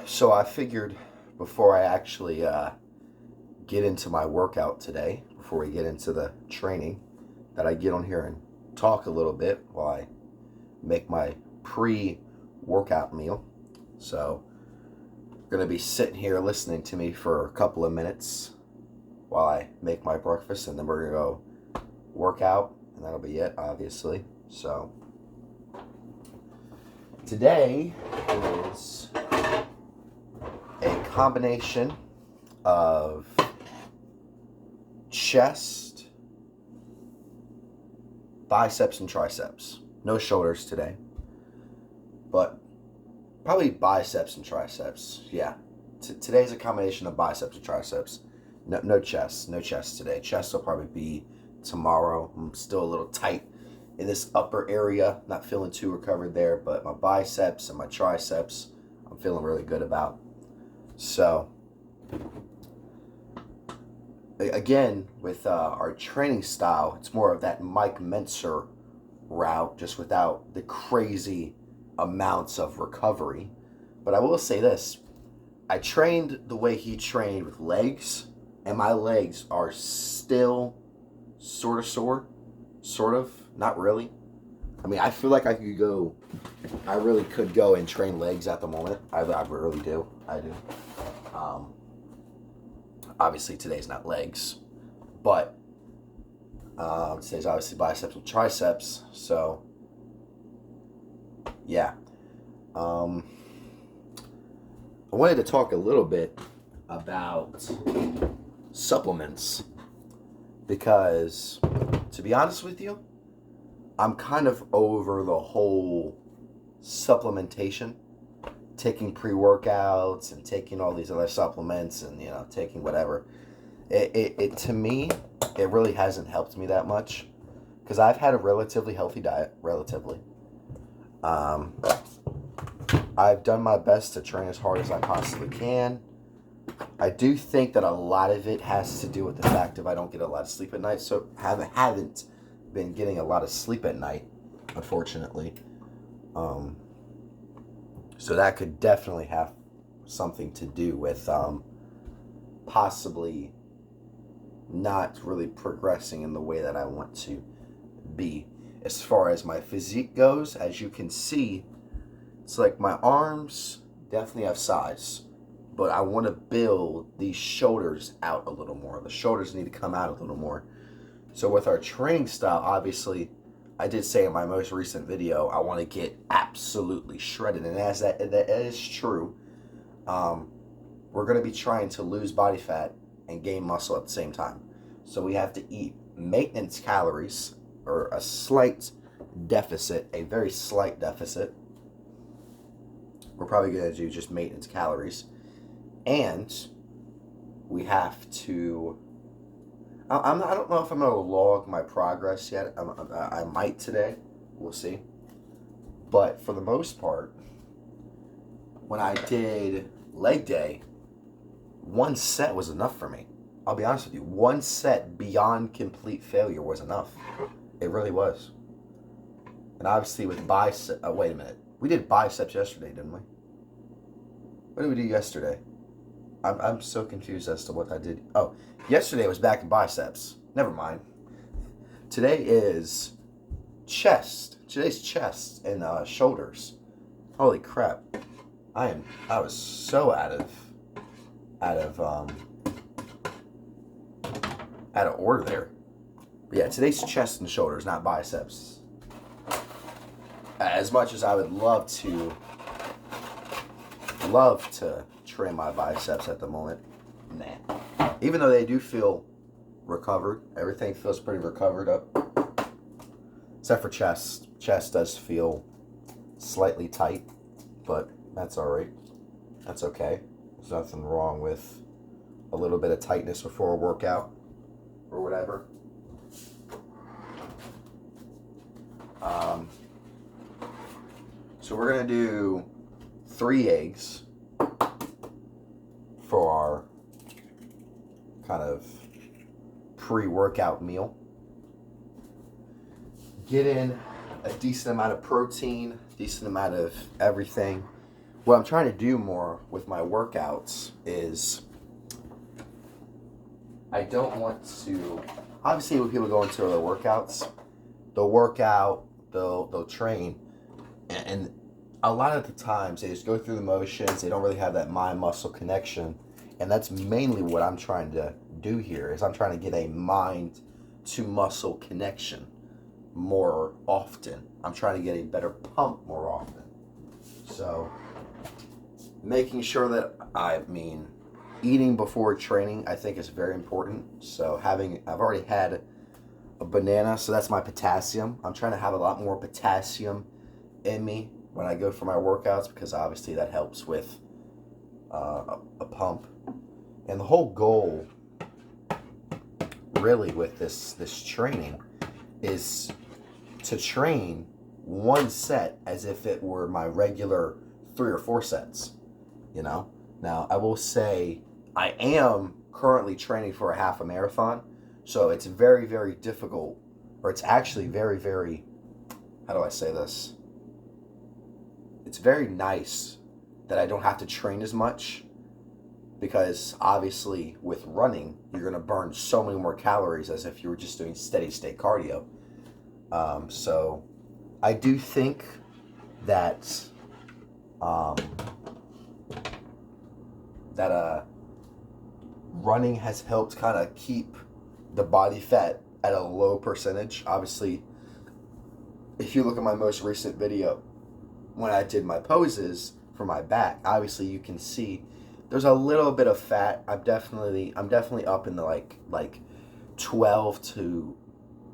So I figured before I actually get into my workout today, before we get into the training, that I get on here and talk a little bit while I make my pre-workout meal. So you're going to be sitting here listening to me for a couple of minutes while I make my breakfast, and then we're going to go work out, and that'll be it, obviously. So today is a combination of chest, biceps, and triceps. No shoulders today, but probably biceps and triceps. Yeah, today's a combination of biceps and triceps. No chest. No chest today. Chest will probably be tomorrow. I'm still a little tight in this upper area. Not feeling too recovered there, but my biceps and my triceps, I'm feeling really good about. So, again, with our training style, it's more of that Mike Mentzer route, just without the crazy amounts of recovery. But I will say this, I trained the way he trained with legs, and my legs are still sort of sore. Sort of, not really. I mean, I feel like I really could go and train legs at the moment. I really do. I do. Obviously today's not legs, but today's obviously biceps and triceps. So yeah, I wanted to talk a little bit about supplements because, to be honest with you, I'm kind of over the whole supplementation, taking pre-workouts and taking all these other supplements and, taking whatever. It to me, it really hasn't helped me that much because I've had a relatively healthy diet, relatively. I've done my best to train as hard as I possibly can. I do think that a lot of it has to do with the fact that I don't get a lot of sleep at night, so haven't been getting a lot of sleep at night, unfortunately. So that could definitely have something to do with possibly not really progressing in the way that I want to be. As far as my physique goes, as you can see, it's like my arms definitely have size, but I want to build these shoulders out a little more. The shoulders need to come out a little more. So with our training style, obviously, I did say in my most recent video, I want to get absolutely shredded. And as that is true, we're going to be trying to lose body fat and gain muscle at the same time. So we have to eat maintenance calories, or a slight deficit, a very slight deficit. We're probably going to do just maintenance calories. And we have to... I don't know if I'm going to log my progress yet. I might today. We'll see. But for the most part, when I did leg day, one set was enough for me. I'll be honest with you. One set beyond complete failure was enough. It really was. And obviously with bicep... wait a minute. We did biceps yesterday, didn't we? What did we do yesterday? I'm so confused as to what I did. Oh, yesterday was back in biceps. Never mind. Today is chest. Today's chest and shoulders. Holy crap! I was so out of order there. But yeah, today's chest and shoulders, not biceps. As much as I would love to train my biceps at the moment, nah. Even though they do feel recovered, everything feels pretty recovered up, except for chest. Chest does feel slightly tight, but that's all right. That's okay. There's nothing wrong with a little bit of tightness before a workout or whatever. So we're gonna do 3 eggs for our kind of pre-workout meal. Get in a decent amount of protein, decent amount of everything. what I'm trying to do more with my workouts is I don't want to. Obviously, when people go into their workouts, they'll work out, they'll train, and a lot of the times they just go through the motions. They don't really have that mind muscle connection, and that's mainly what I'm trying to do here. Is I'm trying to get a mind to muscle connection more often. I'm trying to get a better pump more often. So making sure that eating before training, I think, is very important. So I've already had a banana, so that's my potassium. I'm trying to have a lot more potassium in me when I go for my workouts, because obviously that helps with a pump. And the whole goal, really, with this training is to train one set as if it were my regular 3 or 4 sets. Now I will say I am currently training for a half a marathon, so it's very, very difficult, or it's actually very, very, how do I say this? It's very nice that I don't have to train as much, because obviously with running, you're going to burn so many more calories as if you were just doing steady state cardio. So I do think that running has helped kind of keep the body fat at a low percentage. Obviously, if you look at my most recent video, when I did my poses for my back, obviously you can see there's a little bit of fat. I'm definitely up in the like 12 to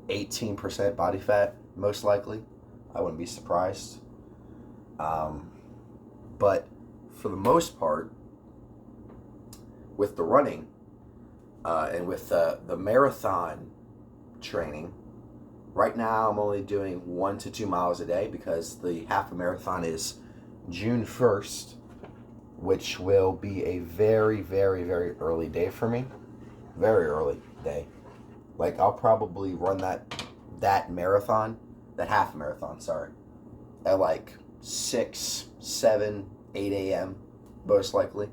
18% body fat, most likely. I wouldn't be surprised. But for the most part, with the running and with the marathon training, right now I'm only doing 1 to 2 miles a day, because the half a marathon is June 1st, which will be a very, very, very early day for me. Very early day. Like, I'll probably run that marathon, that half marathon, sorry, at like 6, 7, 8 a.m. most likely.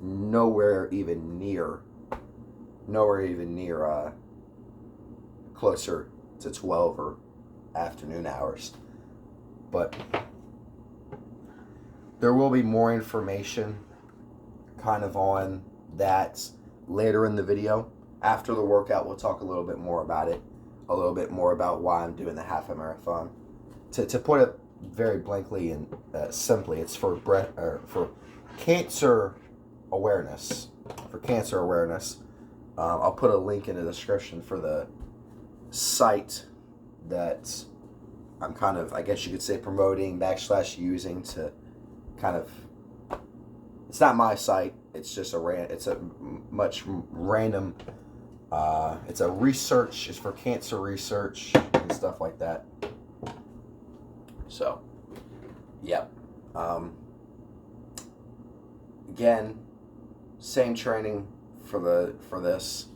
Nowhere even near closer to 12 or afternoon hours. But there will be more information kind of on that later in the video. After the workout, we'll talk a little bit more about it, a little bit more about why I'm doing the half a marathon. To put it very blankly and simply, it's for cancer awareness. For cancer awareness. I'll put a link in the description for the site that I'm kind of, I guess you could say, promoting / using to kind of, it's not my site, it's just it's a much random, it's a research, it's for cancer research and stuff like that. So, yep. Again, same training for this.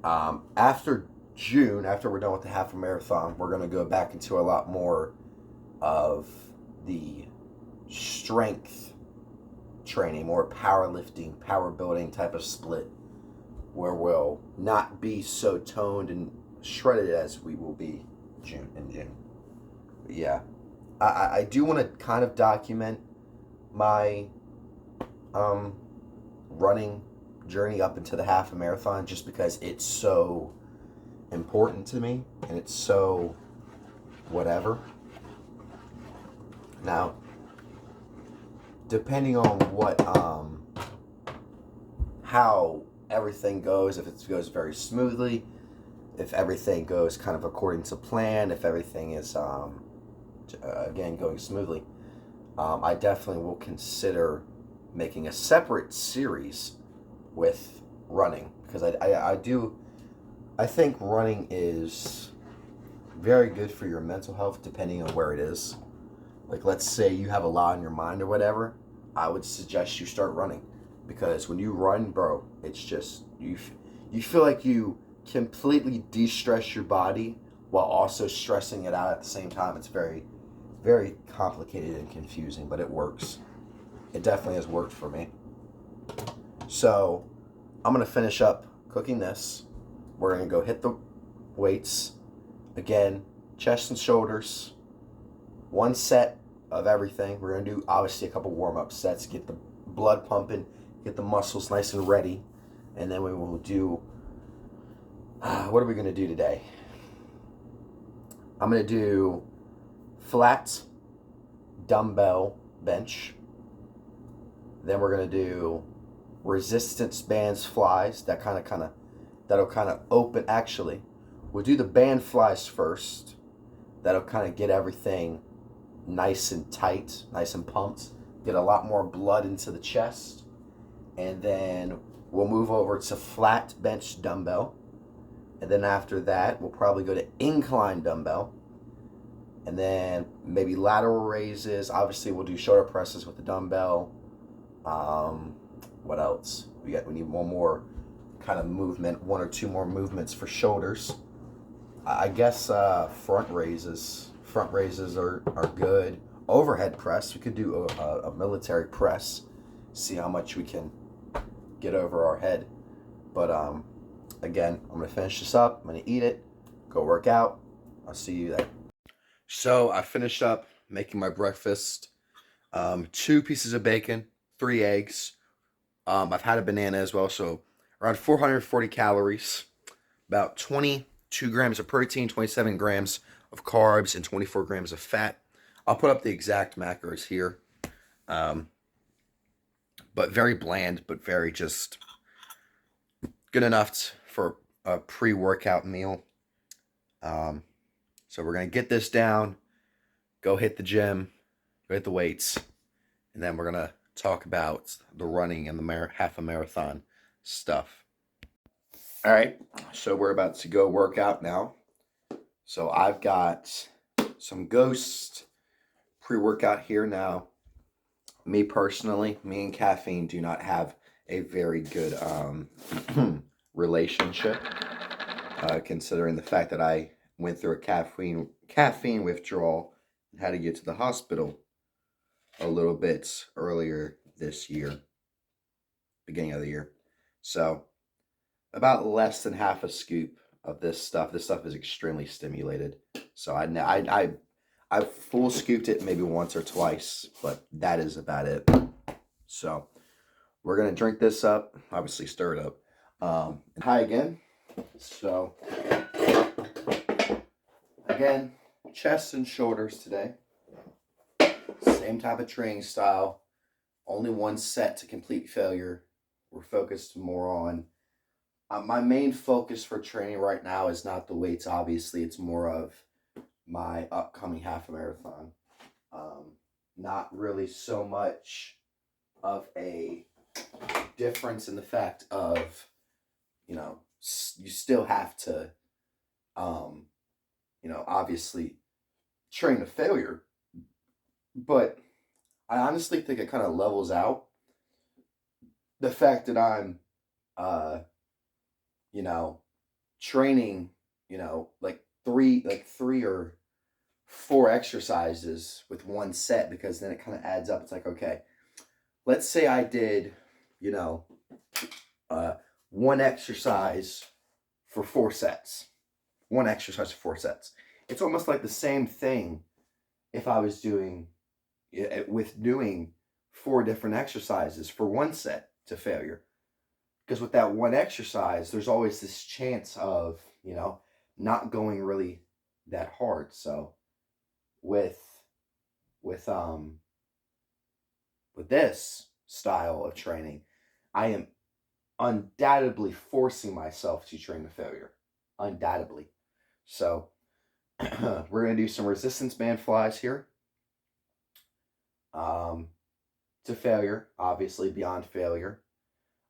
After June, after we're done with the half a marathon, we're going to go back into a lot more of the strength training, more powerlifting, power building type of split, where we'll not be so toned and shredded as we will be in June. But yeah, I do want to kind of document my running journey up into the half a marathon, just because it's so important to me and it's so whatever. Now, depending on what how everything goes, if it goes very smoothly, if everything goes kind of according to plan, if everything is again going smoothly, I definitely will consider making a separate series with running, because I think running is very good for your mental health, depending on where it is. Like, let's say you have a lot on your mind or whatever, I would suggest you start running, because when you run, bro, it's just you feel like you completely de-stress your body while also stressing it out at the same time. It's very, very complicated and confusing, but it works. it definitely has worked for me. So I'm going to finish up cooking this. We're going to go hit the weights. Again, chest and shoulders. One set of everything. We're going to do obviously a couple warm-up sets, get the blood pumping, get the muscles nice and ready. And then we will do, what are we going to do today? I'm going to do flat dumbbell bench. Then we're going to do resistance bands flies. That'll kind of open. Actually, we'll do the band flies first. That'll kind of get everything nice and tight, nice and pumped. Get a lot more blood into the chest. And then we'll move over to flat bench dumbbell. And then after that, we'll probably go to incline dumbbell. And then maybe lateral raises. Obviously, we'll do shoulder presses with the dumbbell. What else? We need one more kind of movement, one or two more movements for shoulders. I guess front raises. Front raises are good. Overhead press. We could do a military press. See how much we can get over our head. But again, I'm going to finish this up. I'm going to eat it. Go work out. I'll see you there. So I finished up making my breakfast. 2 pieces of bacon, 3 eggs. I've had a banana as well, so around 440 calories, about 22 grams of protein, 27 grams of carbs, and 24 grams of fat. I'll put up the exact macros here. But very bland, but very just good enough for a pre-workout meal. So we're going to get this down, go hit the gym, go hit the weights, and then we're going to talk about the running and the half a marathon stuff. All right, so we're about to go work out now. So I've got some Ghost pre-workout here now. Me personally, me and caffeine do not have a very good relationship, considering the fact that I went through a caffeine withdrawal and had to get to the hospital a little bit earlier this year, beginning of the year. So about less than half a scoop of this stuff. This stuff is extremely stimulated. So I full scooped it maybe once or twice, but that is about it. So we're going to drink this up, obviously stir it up. Hi again. So again, chest and shoulders today. Same type of training style. Only one set to complete failure. We're focused more on... my main focus for training right now is not the weights, obviously. It's more of my upcoming half marathon. Not really so much of a difference in the fact of, you still have to, obviously train to failure. But I honestly think it kind of levels out the fact that I'm, training, like three or 4 exercises with one set, because then it kind of adds up. It's like, okay, let's say I did, one exercise for 4 sets. One exercise for 4 sets. It's almost like the same thing if I was doing 4 different exercises for one set to failure. Because with that one exercise, there's always this chance of, not going really that hard. So with this style of training, I am undoubtedly forcing myself to train to failure. Undoubtedly. So we're going to do some resistance band flies here. To failure, obviously, beyond failure.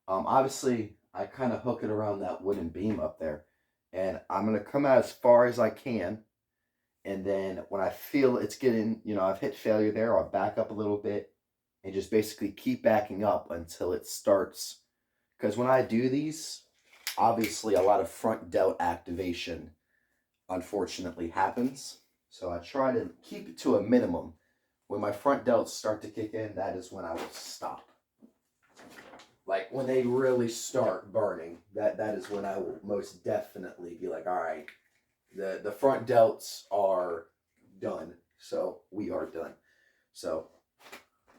Obviously, I kind of hook it around that wooden beam up there. And I'm going to come out as far as I can. And then when I feel it's getting, I've hit failure there, I'll back up a little bit and just basically keep backing up until it starts. Because when I do these, obviously a lot of front delt activation, unfortunately, happens. So I try to keep it to a minimum When my front delts start to kick in, that is when I will stop. Like when they really start burning, that is when I will most definitely be like, all right, the front delts are done. So we are done. So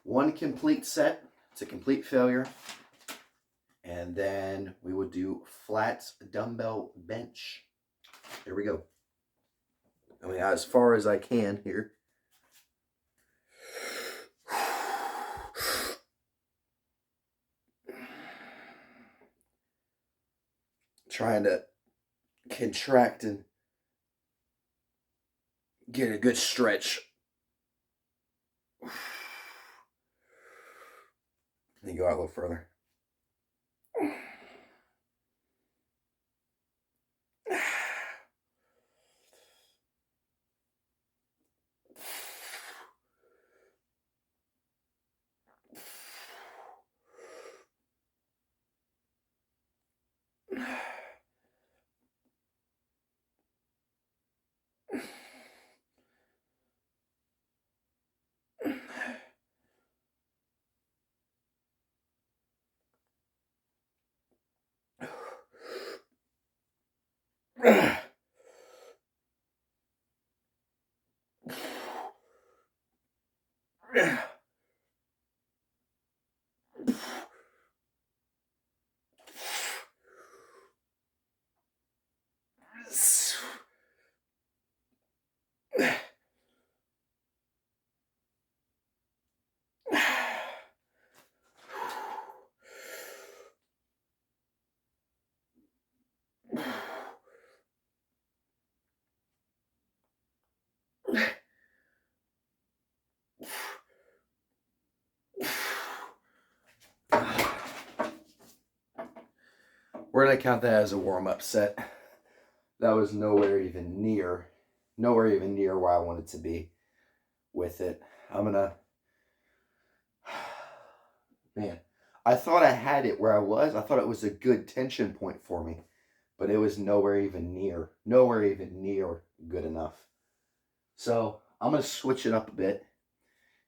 one complete set, it's a complete failure. And then we would do flat dumbbell bench. Here we go. I mean, as far as I can here. Trying to contract and get a good stretch. Then go out a little further. We're going to count that as a warm-up set. That was nowhere even near where I wanted to be with it. I'm going to... Man, I thought I had it where I was. I thought it was a good tension point for me. But it was nowhere even near good enough. So I'm going to switch it up a bit.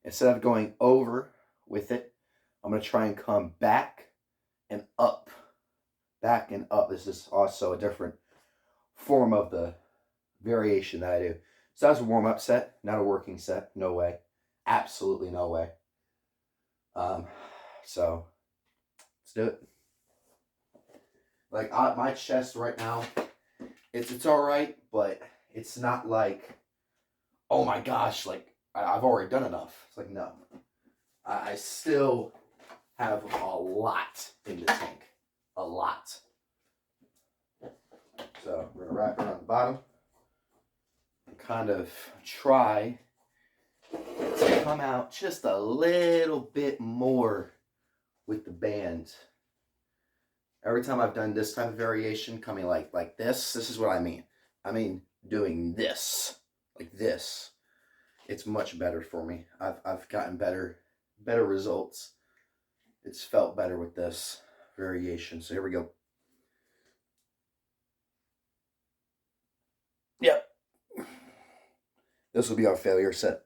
Instead of going over with it, I'm going to try and come back and up. Back and up. This is also a different form of the variation that I do. So that's a warm-up set, not a working set. No way. Absolutely no way. So let's do it. Like my chest right now, it's all right, but it's not like, oh my gosh, like I've already done enough. It's like, no, I still have a lot in the tank, a lot. So we're gonna wrap it around the bottom and kind of try to come out just a little bit more with the band. Every time I've done this type of variation, coming like this is what I mean. I mean doing this, like this. It's much better for me. I've gotten better results. It's felt better with this variation. So here we go. Yep. This will be our failure set.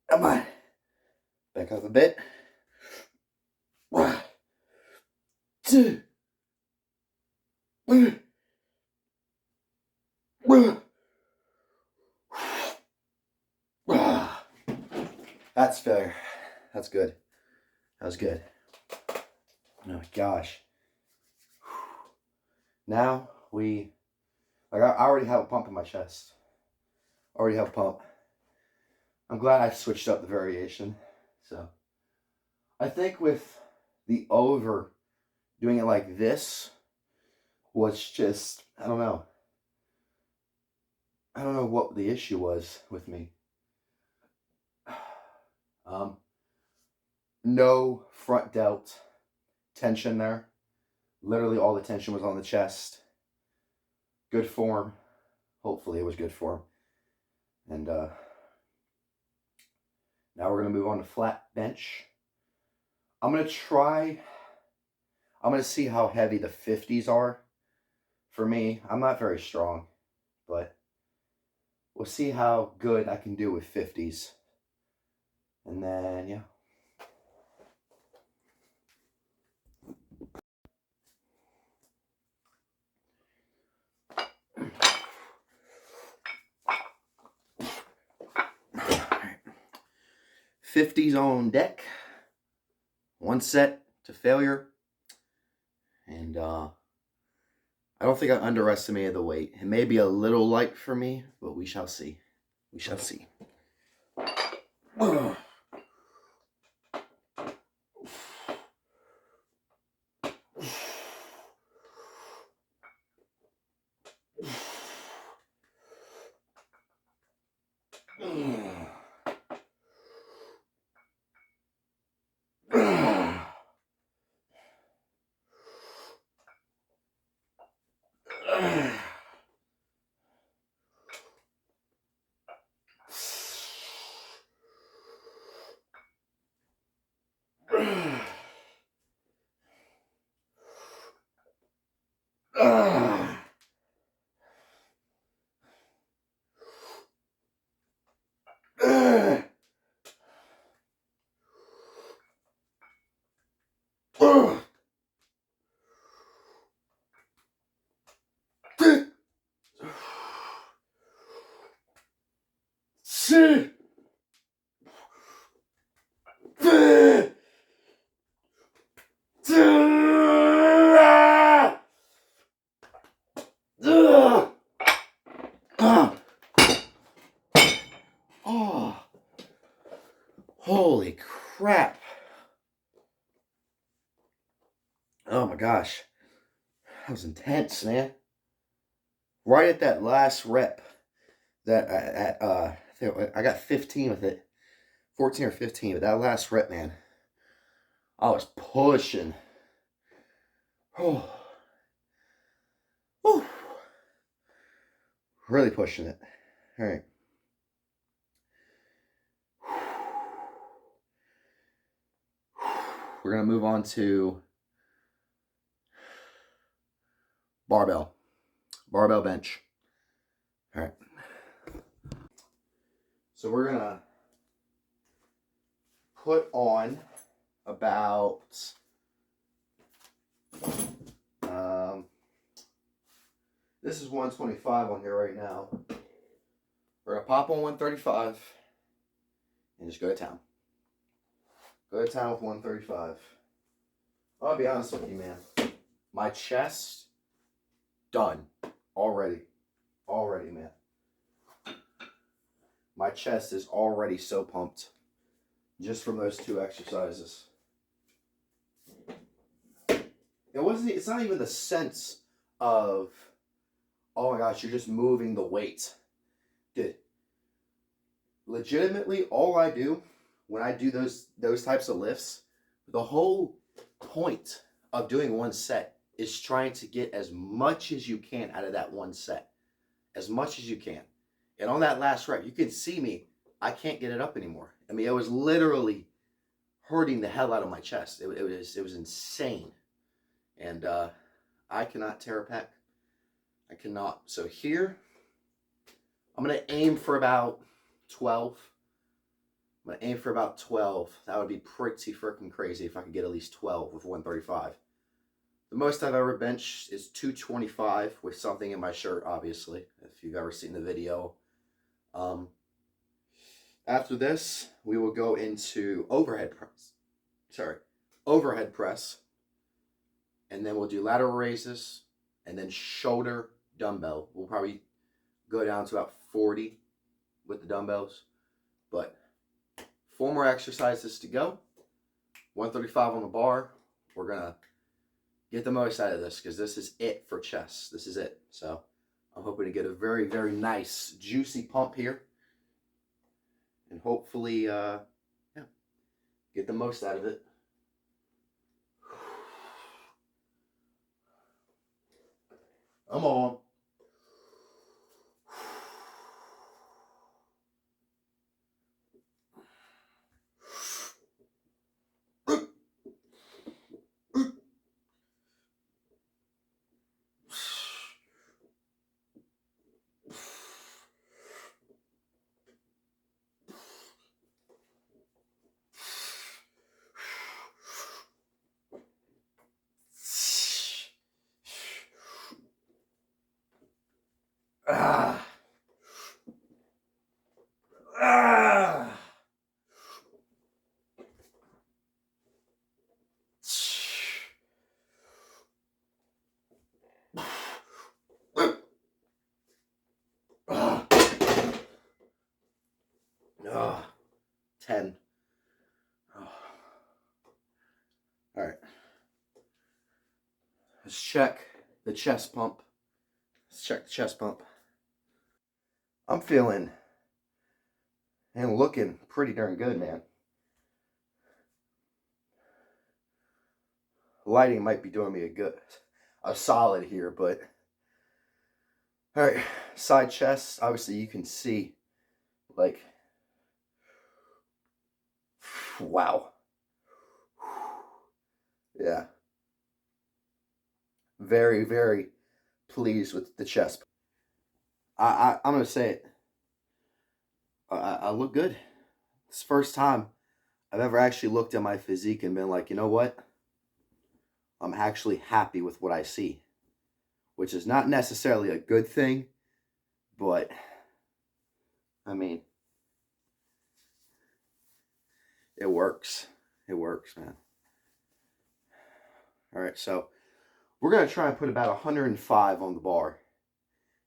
Come on. Back up a bit. 1, 2. That's fair. That's good. That was good. Oh my gosh. Now I already have a pump in my chest. Already have a pump. I'm glad I switched up the variation. So I think with the over doing it like this was just, I don't know. I don't know what the issue was with me. No front delt tension there. Literally all the tension was on the chest. Good form. Hopefully it was good form. And now we're going to move on to flat bench. I'm going to see how heavy the 50s are for me. I'm not very strong, but we'll see how good I can do with 50s. And then, yeah. Alright. 50s on deck. One set to failure. And I don't think I underestimated the weight. It may be a little light for me, but we shall see. We shall see. Oh, holy crap. Oh my gosh. That was intense, man. Right at that last rep, I got 15 with it. 14 or 15, but that last rep, man, I was pushing. Oh. Oh. Really pushing it. All right. We're going to move on to barbell bench. All right. So we're going to put on about this is 125 on here right now. We're going to pop on 135 and just go to town. Go to town with 135. I'll be honest with you, man. My chest, done. Already, man. My chest is already so pumped just from those two exercises. It's not even the sense of, oh my gosh, you're just moving the weight. Dude, legitimately, all I do when I do those types of lifts, the whole point of doing one set is trying to get as much as you can out of that one set. As much as you can. And on that last rep, you can see me, I can't get it up anymore. I mean, it was literally hurting the hell out of my chest. It was insane. And I cannot tear a pec. I cannot. So here, I'm going to aim for about 12. I'm going to aim for about 12. That would be pretty freaking crazy if I could get at least 12 with 135. The most I've ever benched is 225 with something in my shirt, obviously, if you've ever seen the video. After this, we will go into overhead press. And then we'll do lateral raises, and then shoulder dumbbell. We'll probably go down to about 40 with the dumbbells, but 4 more exercises to go. 135 on the bar. We're gonna get the most out of this because this is it for chest. This is it. So I'm hoping to get a very, very nice, juicy pump here, and hopefully, yeah, get the most out of it. Come on. Ah. Ah. Ah. 10. Oh. All right. Let's check the chest pump. Let's check the chest pump. I'm feeling and looking pretty darn good, man. Lighting might be doing me a solid here, but all right, side chest. Obviously, you can see, like, wow, yeah, very, very pleased with the chest. I'm gonna say it. I look good. It's the first time I've ever actually looked at my physique and been like, you know what? I'm actually happy with what I see, which is not necessarily a good thing, but I mean, it works. It works, man. All right, so we're going to try and put about 105 on the bar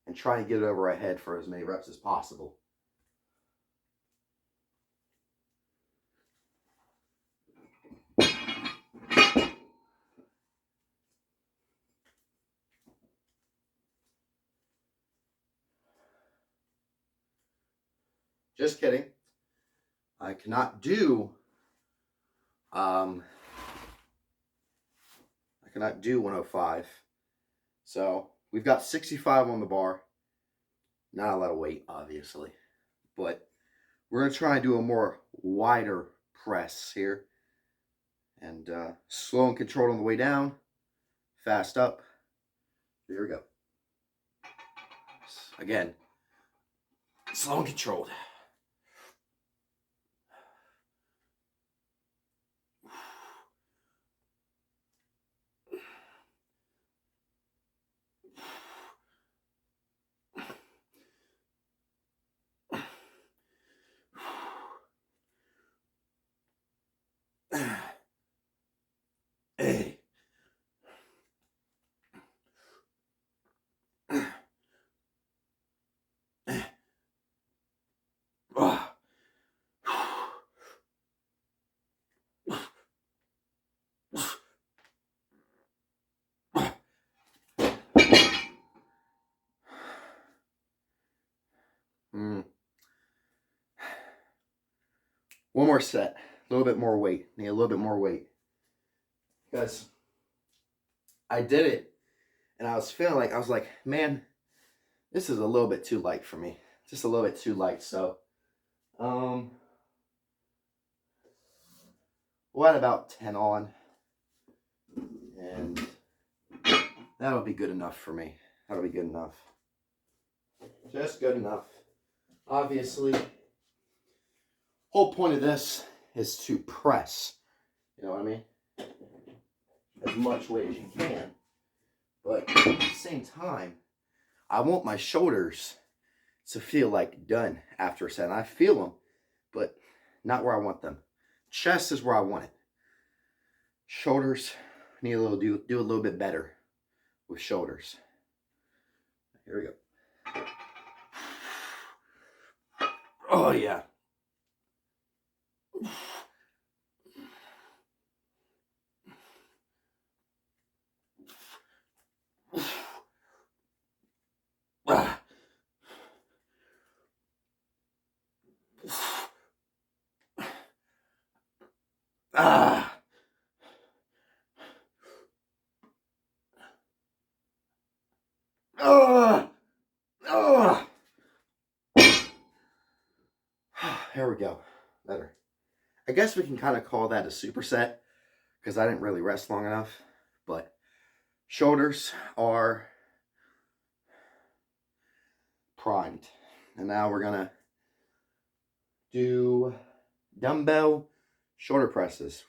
and try and get it over our head for as many reps as possible. Just kidding. I cannot do 105. So we've got 65 on the bar. Not a lot of weight, obviously, but we're going to try and do a more wider press here, and slow and controlled on the way down, fast up. Here we go. Again, slow and controlled. Hey. One more set. A little bit more weight. Need a little bit more weight. Because I did it and I was feeling like, I was like, man, this is a little bit too light for me. Just a little bit too light. So, we'll add about 10 on. And that'll be good enough for me. That'll be good enough. Just good enough. Obviously, whole point of this is to press. You know what I mean? As much weight as you can. But at the same time, I want my shoulders to feel like done after a set. And I feel them, but not where I want them. Chest is where I want it. Shoulders, need a little do a little bit better with shoulders. Here we go. Oh, yeah. Ah. Ah. Oh. Oh. Here we go. Better. I guess we can kind of call that a superset because I didn't really rest long enough. But shoulders are primed. And now we're going to do dumbbell shoulder presses.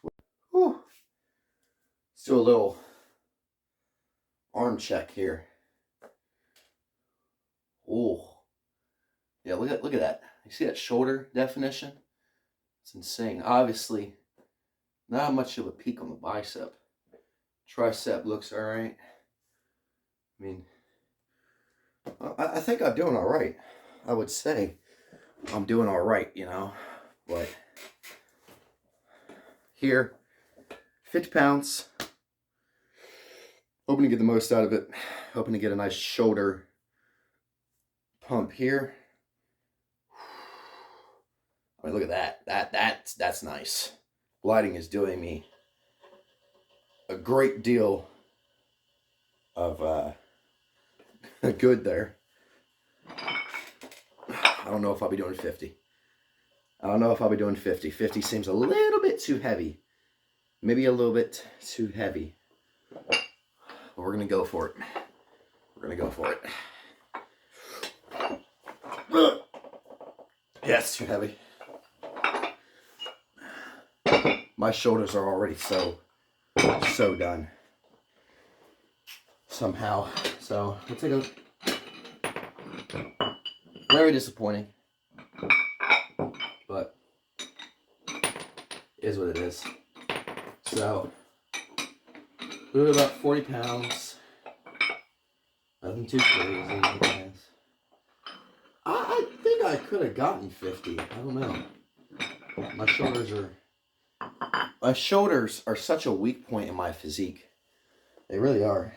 Whew. Let's do a little arm check here. Oh. Yeah, look at that. You see that shoulder definition? It's insane. Obviously, not much of a peak on the bicep. Tricep looks all right. I mean, I think I'm doing all right. I would say I'm doing all right, you know. But here, 50 pounds. Hoping to get the most out of it. Hoping to get a nice shoulder pump here. I mean, look at that. That's nice. Lighting is doing me a great deal of good there. I don't know if I'll be doing 50. I don't know if I'll be doing 50. 50 seems a little bit too heavy. Maybe a little bit too heavy. But we're going to go for it. We're going to go for it. Yeah, it's too heavy. My shoulders are already so done. Somehow. So, we'll take a... Very disappointing. But it is what it is. So, do about 40 pounds. Nothing too crazy, I guess. I think I could have gotten 50. I don't know. My shoulders are such a weak point in my physique. They really are.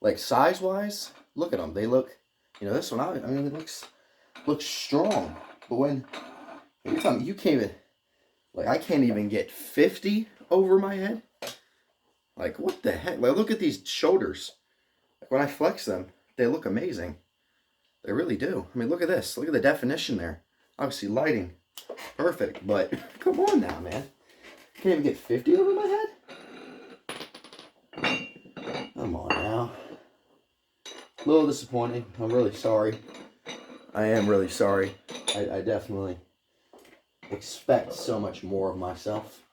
Like size-wise, look at them. They look, you know, this one, I mean, it looks strong. But when you're telling me you can't even, like, I can't even get 50 over my head. Like, what the heck? Like, look at these shoulders. Like, when I flex them, they look amazing. They really do. I mean, look at this. Look at the definition there. Obviously, lighting. Perfect. But, come on now, man. Can't even get 50 over my head? Come on now. A little disappointing. I'm really sorry. I am really sorry. I definitely expect so much more of myself.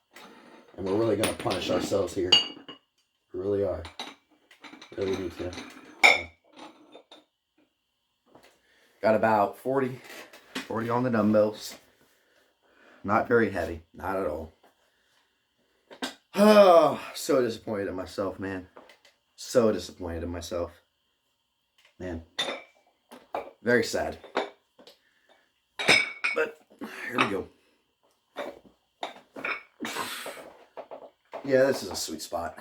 And we're really going to punish ourselves here. We really are. Really need to. Got about 40 on the dumbbells. Not very heavy. Not at all. Oh, so disappointed in myself, man. So disappointed in myself. Man. Very sad. But here we go. Yeah, this is a sweet spot.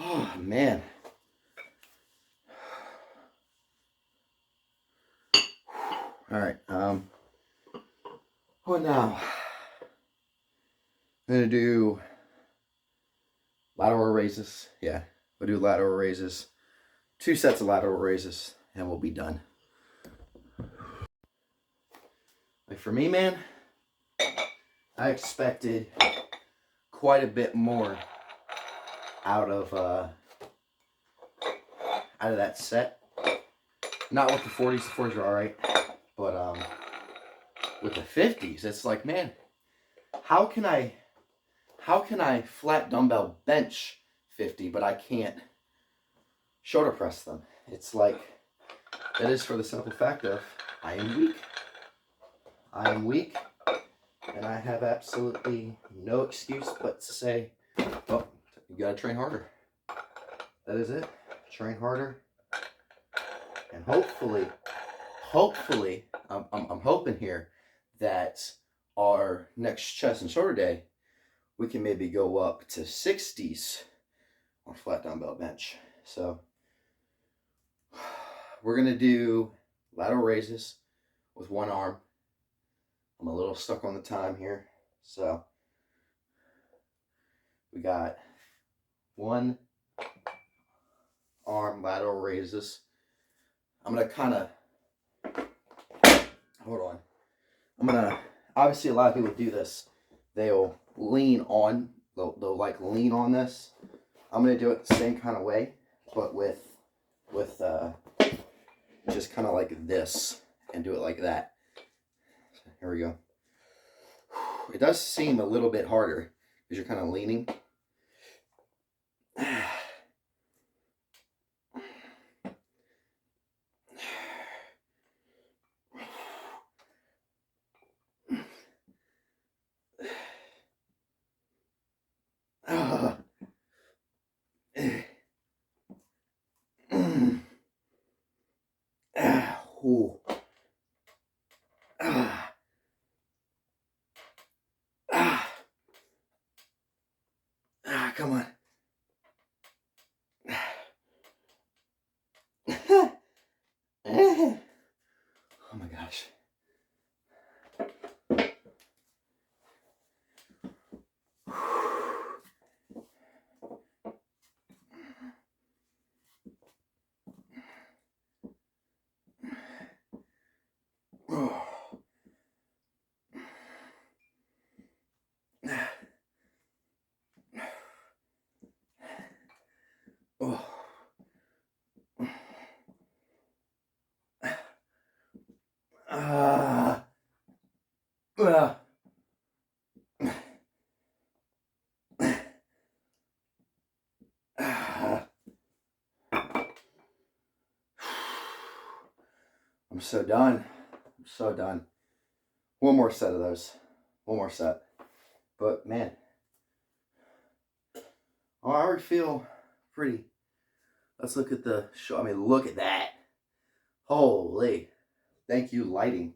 Oh, man. All right. What now? I'm gonna do lateral raises. Yeah, we'll do lateral raises. 2 sets of lateral raises, and we'll be done. Like for me, man, I expected quite a bit more out of that set. Not with the 40s. The 40s are all right, but with the 50s, it's like, man, how can I flat dumbbell bench 50, but I can't shoulder press them? It's like, that is for the simple fact of I am weak. I am weak, and I have absolutely no excuse but to say, oh, you gotta train harder. That is it. Train harder, and hopefully, I'm hoping here that our next chest and shoulder day, we can maybe go up to 60s on flat dumbbell bench. So we're gonna do lateral raises with one arm. I'm a little stuck on the time here, so we got one arm lateral raises. I'm gonna kind of, hold on. I'm gonna, obviously a lot of people do this. They'll lean on, they'll like lean on this. I'm gonna do it the same kind of way, but with just kind of like this, and do it like that. So here we go. It does seem a little bit harder because you're kind of leaning. Come on. Oh my gosh. I'm so done. I'm so done. One more set of those. One more set. But man, oh, I already feel pretty. Let's look at the show. I mean, look at that. Holy. Thank you, lighting.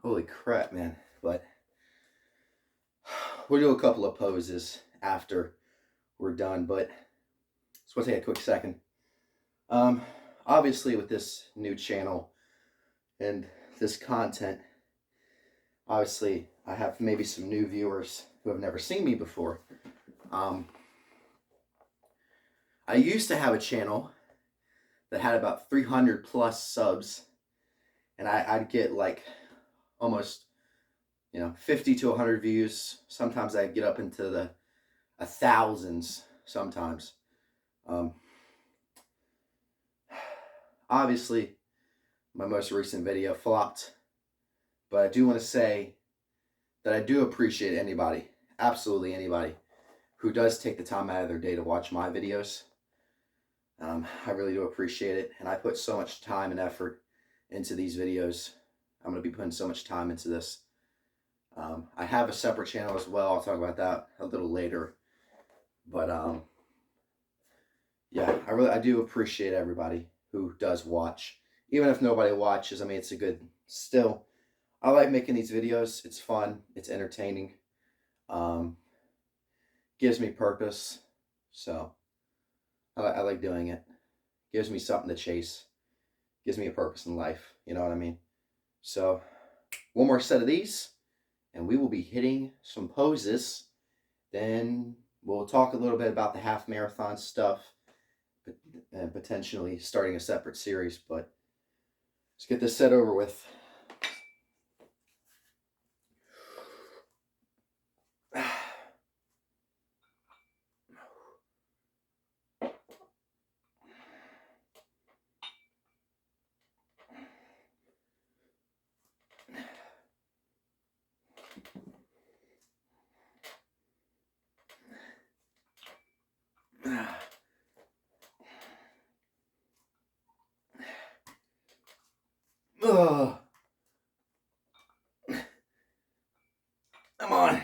Holy crap, man. But we'll do a couple of poses after we're done. But just want to take a quick second. Obviously, with this new channel and this content, obviously, I have maybe some new viewers who have never seen me before. I used to have a channel that had about 300 plus subs, and I'd get like almost, 50 to 100 views. Sometimes I'd get up into the thousands sometimes. Obviously, my most recent video flopped, but I do want to say that I do appreciate anybody, absolutely anybody, who does take the time out of their day to watch my videos. I really do appreciate it, and I put so much time and effort into these videos. I'm going to be putting so much time into this. I have a separate channel as well. I'll talk about that a little later. But yeah, I do appreciate everybody who does watch. Even if nobody watches, I mean, it's a good, still, I like making these videos. It's fun. It's entertaining. Gives me purpose. So I like doing it. Gives me something to chase. Gives me a purpose in life. You know what I mean? So one more set of these, and we will be hitting some poses. Then we'll talk a little bit about the half marathon stuff, and potentially starting a separate series. But let's get this set over with. on.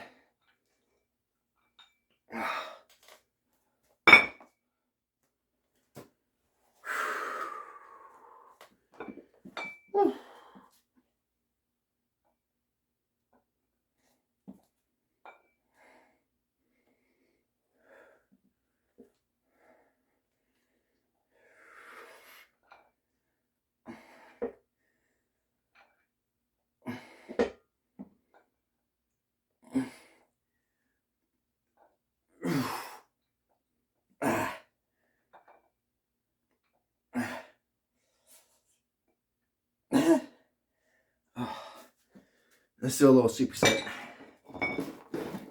Let's do a little superset.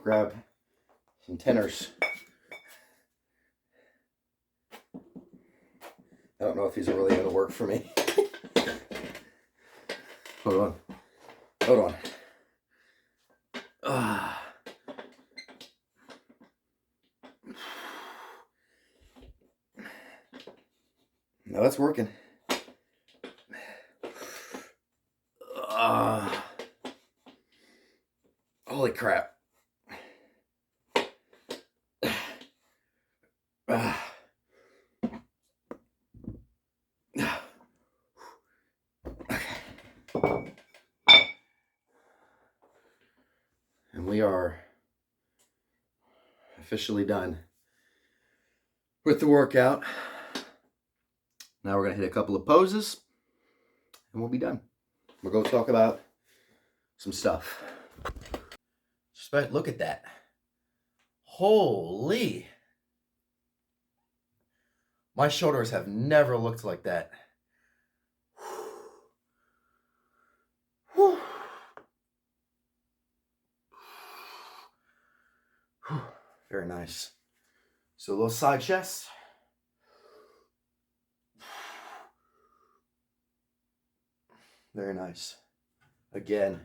Grab some tenors. I don't know if these are really going to work for me. Hold on. Hold on. No, that's working. Holy crap. And we are officially done with the workout. Now we're going to hit a couple of poses and we'll be done. We'll go talk about some stuff. Just look at that. Holy. My shoulders have never looked like that. Whew. Whew. Very nice. So a little side chest. Very nice. Again,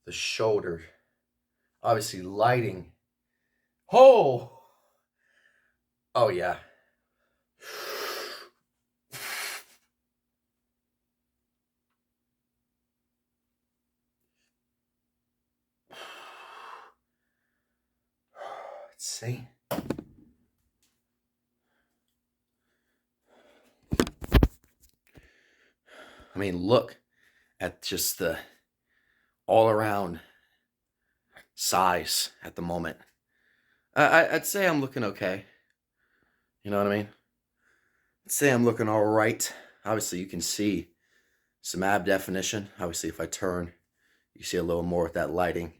the shoulder. Obviously lighting. Oh! Oh yeah. Insane. I mean, look at just the all-around size at the moment. I'd say I'm looking okay. You know what I mean? I'd say I'm looking all right. Obviously, you can see some ab definition. Obviously, if I turn, you see a little more with that lighting.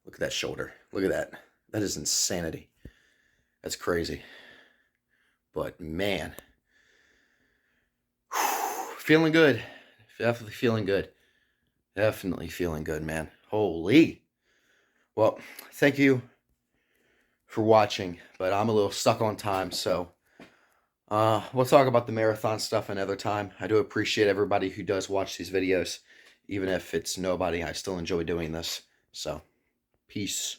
Look at that shoulder. Look at that. That is insanity. That's crazy. But man, feeling good. Definitely feeling good. Definitely feeling good, man. Holy. Well, thank you for watching, but I'm a little stuck on time, so we'll talk about the marathon stuff another time. I do appreciate everybody who does watch these videos. Even if it's nobody, I still enjoy doing this. So, peace.